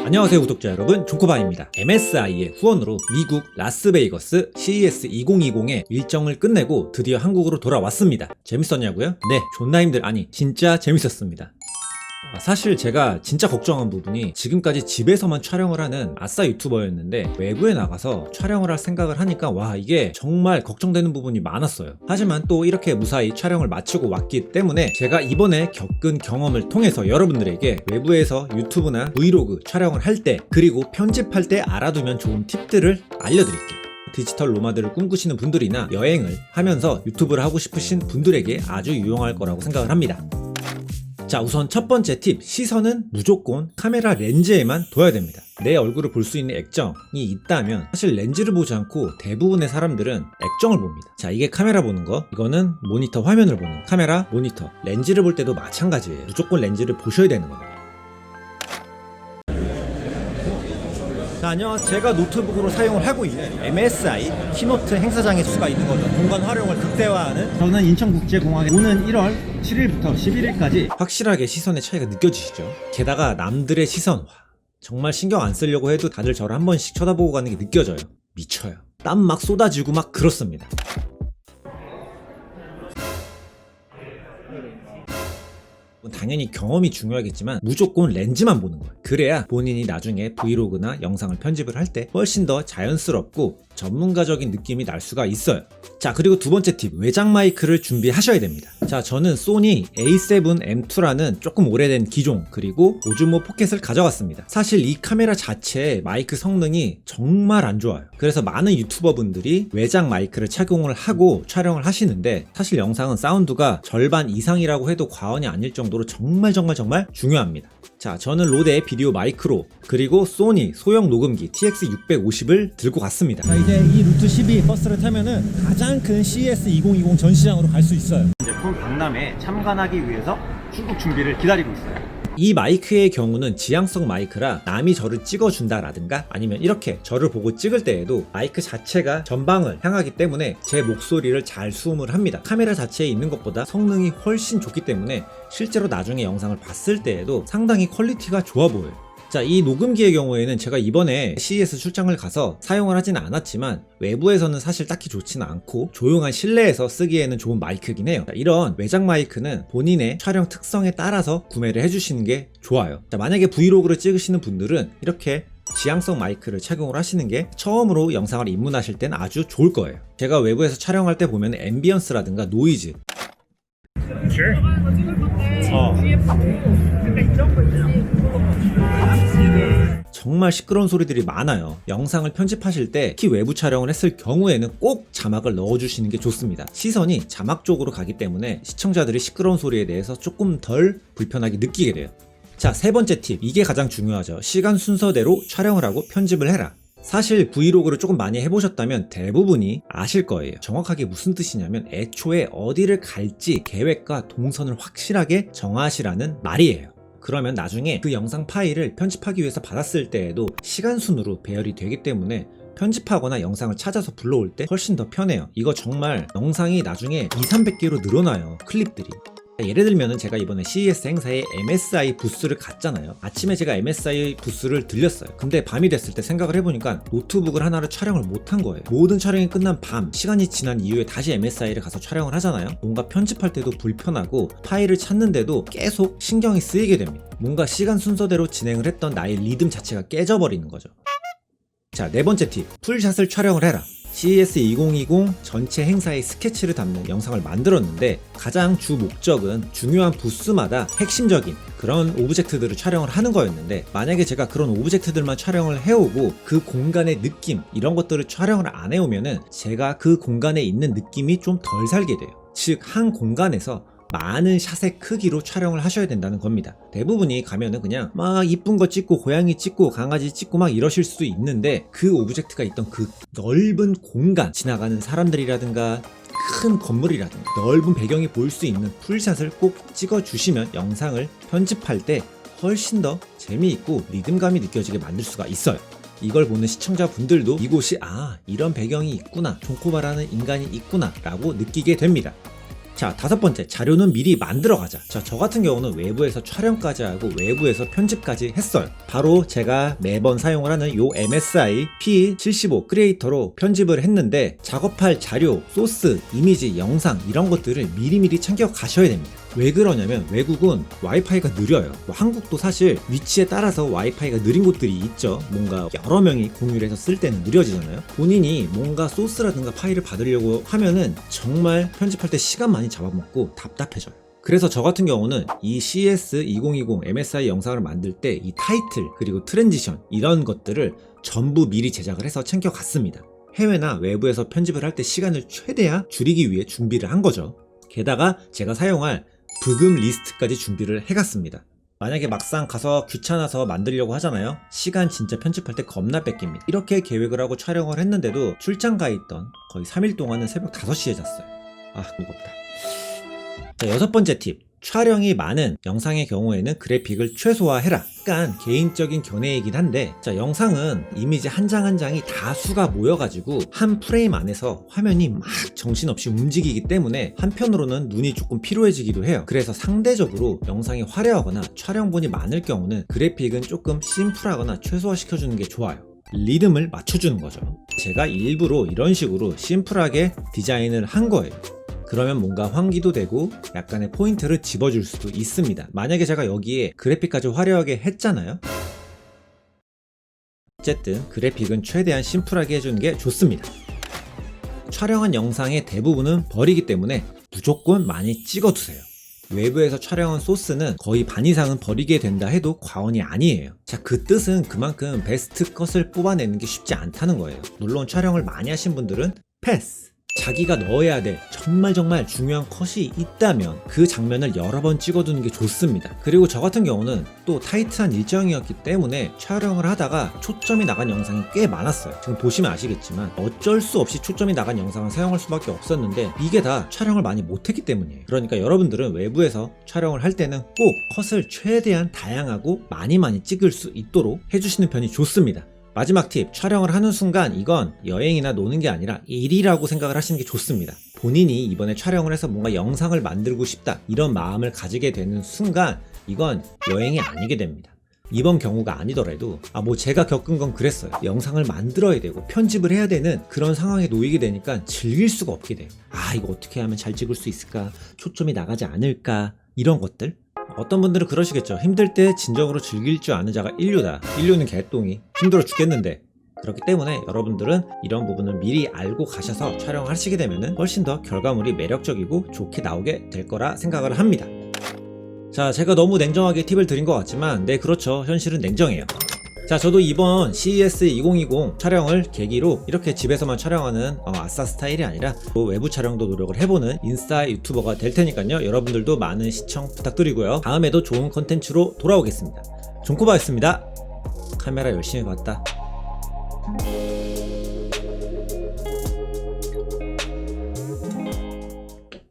안녕하세요 구독자 여러분, 존코바입니다. MSI의 후원으로 미국 라스베이거스 CES 2020의 일정을 끝내고 드디어 한국으로 돌아왔습니다. 재밌었냐고요? 네, 존나 진짜 재밌었습니다. 사실 제가 진짜 걱정한 부분이 지금까지 집에서만 촬영을 하는 아싸 유튜버였는데 외부에 나가서 촬영을 할 생각을 하니까 와, 이게 정말 걱정되는 부분이 많았어요. 하지만 또 이렇게 무사히 촬영을 마치고 왔기 때문에 제가 이번에 겪은 경험을 통해서 여러분들에게 외부에서 유튜브나 브이로그 촬영을 할 때, 그리고 편집할 때 알아두면 좋은 팁들을 알려드릴게요. 디지털 노마드를 꿈꾸시는 분들이나 여행을 하면서 유튜브를 하고 싶으신 분들에게 아주 유용할 거라고 생각을 합니다. 자, 우선 첫 번째 팁, 시선은 무조건 카메라 렌즈에만 둬야 됩니다. 내 얼굴을 볼 수 있는 액정이 있다면 사실 렌즈를 보지 않고 대부분의 사람들은 액정을 봅니다. 자, 이게 카메라 보는 거, 이거는 모니터 화면을 보는 카메라, 모니터, 렌즈를 볼 때도 마찬가지예요. 무조건 렌즈를 보셔야 되는 겁니다. 자, 안녕하세요. 제가 노트북으로 사용을 하고 있는 MSI 키노트 행사장에 수가 있는 거죠. 공간 활용을 극대화하는. 저는 인천국제공항에 오는 1월 7일부터 11일까지 확실하게 시선의 차이가 느껴지시죠? 게다가 남들의 시선, 정말 신경 안 쓰려고 해도 다들 저를 한 번씩 쳐다보고 가는 게 느껴져요. 미쳐요. 땀 막 쏟아지고 막 그렇습니다. 당연히 경험이 중요하겠지만 무조건 렌즈만 보는 거예요. 그래야 본인이 나중에 브이로그나 영상을 편집을 할 때 훨씬 더 자연스럽고 전문가적인 느낌이 날 수가 있어요. 자, 그리고 두 번째 팁, 외장 마이크를 준비하셔야 됩니다. 자, 저는 소니 A7M2라는 조금 오래된 기종, 그리고 오즈모 포켓을 가져갔습니다. 사실 이 카메라 자체의 마이크 성능이 정말 안 좋아요. 그래서 많은 유튜버 분들이 외장 마이크를 착용을 하고 촬영을 하시는데, 사실 영상은 사운드가 절반 이상이라고 해도 과언이 아닐 정도로 정말 중요합니다. 자, 저는 로데 비디오 마이크로, 그리고 소니 소형 녹음기 TX650을 들고 갔습니다. 자, 이제 이 루트 12 버스를 타면은 가장 큰 CES 2020 전시장으로 갈 수 있어요. 제품 박람회에 참관하기 위해서 출국 준비를 기다리고 있어요. 이 마이크의 경우는 지향성 마이크라 남이 저를 찍어준다라든가 아니면 이렇게 저를 보고 찍을 때에도 마이크 자체가 전방을 향하기 때문에 제 목소리를 잘 수음을 합니다. 카메라 자체에 있는 것보다 성능이 훨씬 좋기 때문에 실제로 나중에 영상을 봤을 때에도 상당히 퀄리티가 좋아 보여요. 자, 이 녹음기의 경우에는 제가 이번에 CES 출장을 가서 사용을 하지는 않았지만 외부에서는 사실 딱히 좋지는 않고 조용한 실내에서 쓰기에는 좋은 마이크긴 해요. 자, 이런 외장 마이크는 본인의 촬영 특성에 따라서 구매를 해주시는 게 좋아요. 자, 만약에 브이로그를 찍으시는 분들은 이렇게 지향성 마이크를 착용을 하시는 게 처음으로 영상을 입문하실 때는 아주 좋을 거예요. 제가 외부에서 촬영할 때 보면 앰비언스라든가 노이즈, 정말 시끄러운 소리들이 많아요. 영상을 편집하실 때 특히 외부 촬영을 했을 경우에는 꼭 자막을 넣어주시는 게 좋습니다. 시선이 자막 쪽으로 가기 때문에 시청자들이 시끄러운 소리에 대해서 조금 덜 불편하게 느끼게 돼요. 자, 세 번째 팁, 이게 가장 중요하죠. 시간 순서대로 촬영을 하고 편집을 해라. 사실 브이로그를 조금 많이 해보셨다면 대부분이 아실 거예요. 정확하게 무슨 뜻이냐면 애초에 어디를 갈지 계획과 동선을 확실하게 정하시라는 말이에요. 그러면 나중에 그 영상 파일을 편집하기 위해서 받았을 때에도 시간 순으로 배열이 되기 때문에 편집하거나 영상을 찾아서 불러올 때 훨씬 더 편해요. 이거 정말 영상이 나중에 200~300개로 늘어나요, 클립들이. 예를 들면은 제가 이번에 CES 행사에 MSI 부스를 갔잖아요. 아침에 제가 MSI 부스를 들렸어요. 근데 밤이 됐을 때 생각을 해보니까 노트북을 하나를 촬영을 못한 거예요. 모든 촬영이 끝난 밤, 시간이 지난 이후에 다시 MSI를 가서 촬영을 하잖아요. 뭔가 편집할 때도 불편하고 파일을 찾는데도 계속 신경이 쓰이게 됩니다. 뭔가 시간 순서대로 진행을 했던 나의 리듬 자체가 깨져버리는 거죠. 자, 네 번째 팁, 풀샷을 촬영을 해라. CES 2020 전체 행사의 스케치를 담는 영상을 만들었는데 가장 주 목적은 중요한 부스마다 핵심적인 그런 오브젝트들을 촬영을 하는 거였는데, 만약에 제가 그런 오브젝트들만 촬영을 해오고 그 공간의 느낌 이런 것들을 촬영을 안 해오면은 제가 그 공간에 있는 느낌이 좀 덜 살게 돼요. 즉, 한 공간에서 많은 샷의 크기로 촬영을 하셔야 된다는 겁니다. 대부분이 가면은 그냥 막 이쁜 거 찍고 고양이 찍고 강아지 찍고 막 이러실 수도 있는데, 그 오브젝트가 있던 그 넓은 공간, 지나가는 사람들이라든가 큰 건물이라든가 넓은 배경이 보일 수 있는 풀샷을 꼭 찍어주시면 영상을 편집할 때 훨씬 더 재미있고 리듬감이 느껴지게 만들 수가 있어요. 이걸 보는 시청자분들도 이곳이 이런 배경이 있구나, 존코바라는 인간이 있구나 라고 느끼게 됩니다. 자, 5번째, 자료는 미리 만들어 가자. 자, 저 같은 경우는 외부에서 촬영까지 하고 외부에서 편집까지 했어요. 바로 제가 매번 사용을 하는 요 MSI P75 크리에이터로 편집을 했는데, 작업할 자료, 소스, 이미지, 영상 이런 것들을 미리미리 챙겨 가셔야 됩니다. 왜 그러냐면 외국은 와이파이가 느려요. 한국도 사실 위치에 따라서 와이파이가 느린 곳들이 있죠. 뭔가 여러 명이 공유를 해서 쓸 때는 느려지잖아요. 본인이 뭔가 소스라든가 파일을 받으려고 하면은 정말 편집할 때 시간 많이 잡아먹고 답답해져요. 그래서 저 같은 경우는 이 CS2020 MSI 영상을 만들 때 이 타이틀 그리고 트랜지션 이런 것들을 전부 미리 제작을 해서 챙겨 갔습니다. 해외나 외부에서 편집을 할 때 시간을 최대한 줄이기 위해 준비를 한 거죠. 게다가 제가 사용할 부금 리스트까지 준비를 해갔습니다. 만약에 막상 가서 귀찮아서 만들려고 하잖아요. 시간 진짜 편집할 때 겁나 뺏깁니다. 이렇게 계획을 하고 촬영을 했는데도 출장 가 있던 거의 3일 동안은 새벽 5시에 잤어요. 아, 무겁다. 자, 6번째 팁. 촬영이 많은 영상의 경우에는 그래픽을 최소화해라. 약간 개인적인 견해이긴 한데, 자, 영상은 이미지 한 장 한 장이 다 수가 모여가지고 한 프레임 안에서 화면이 막 정신없이 움직이기 때문에 한편으로는 눈이 조금 피로해지기도 해요. 그래서 상대적으로 영상이 화려하거나 촬영본이 많을 경우는 그래픽은 조금 심플하거나 최소화시켜주는 게 좋아요. 리듬을 맞춰주는 거죠. 제가 일부러 이런 식으로 심플하게 디자인을 한 거예요. 그러면 뭔가 환기도 되고 약간의 포인트를 집어줄 수도 있습니다. 만약에 제가 여기에 그래픽까지 화려하게 했잖아요. 어쨌든 그래픽은 최대한 심플하게 해주는 게 좋습니다. 촬영한 영상의 대부분은 버리기 때문에 무조건 많이 찍어두세요. 외부에서 촬영한 소스는 거의 반 이상은 버리게 된다 해도 과언이 아니에요. 자, 그 뜻은 그만큼 베스트 컷을 뽑아내는 게 쉽지 않다는 거예요. 물론 촬영을 많이 하신 분들은 패스. 자기가 넣어야 될 정말 중요한 컷이 있다면 그 장면을 여러 번 찍어두는 게 좋습니다. 그리고 저 같은 경우는 또 타이트한 일정이었기 때문에 촬영을 하다가 초점이 나간 영상이 꽤 많았어요. 지금 보시면 아시겠지만 어쩔 수 없이 초점이 나간 영상을 사용할 수밖에 없었는데, 이게 다 촬영을 많이 못했기 때문이에요. 그러니까 여러분들은 외부에서 촬영을 할 때는 꼭 컷을 최대한 다양하고 많이 찍을 수 있도록 해주시는 편이 좋습니다. 마지막 팁, 촬영을 하는 순간 이건 여행이나 노는 게 아니라 일이라고 생각을 하시는 게 좋습니다. 본인이 이번에 촬영을 해서 뭔가 영상을 만들고 싶다 이런 마음을 가지게 되는 순간 이건 여행이 아니게 됩니다. 이번 경우가 아니더라도 제가 겪은 건 그랬어요. 영상을 만들어야 되고 편집을 해야 되는 그런 상황에 놓이게 되니까 즐길 수가 없게 돼요. 이거 어떻게 하면 잘 찍을 수 있을까? 초점이 나가지 않을까? 이런 것들. 어떤 분들은 그러시겠죠. 힘들 때 진정으로 즐길 줄 아는 자가 인류다. 인류는 개똥이 힘들어 죽겠는데. 그렇기 때문에 여러분들은 이런 부분을 미리 알고 가셔서 촬영을 하시게 되면 훨씬 더 결과물이 매력적이고 좋게 나오게 될 거라 생각을 합니다. 자, 제가 너무 냉정하게 팁을 드린 것 같지만 네, 그렇죠. 현실은 냉정해요. 자, 저도 이번 CES 2020 촬영을 계기로 이렇게 집에서만 촬영하는 아싸 스타일이 아니라 외부 촬영도 노력을 해보는 인스타 유튜버가 될 테니까요. 여러분들도 많은 시청 부탁드리고요. 다음에도 좋은 컨텐츠로 돌아오겠습니다. 존코바였습니다. 카메라 열심히 봤다.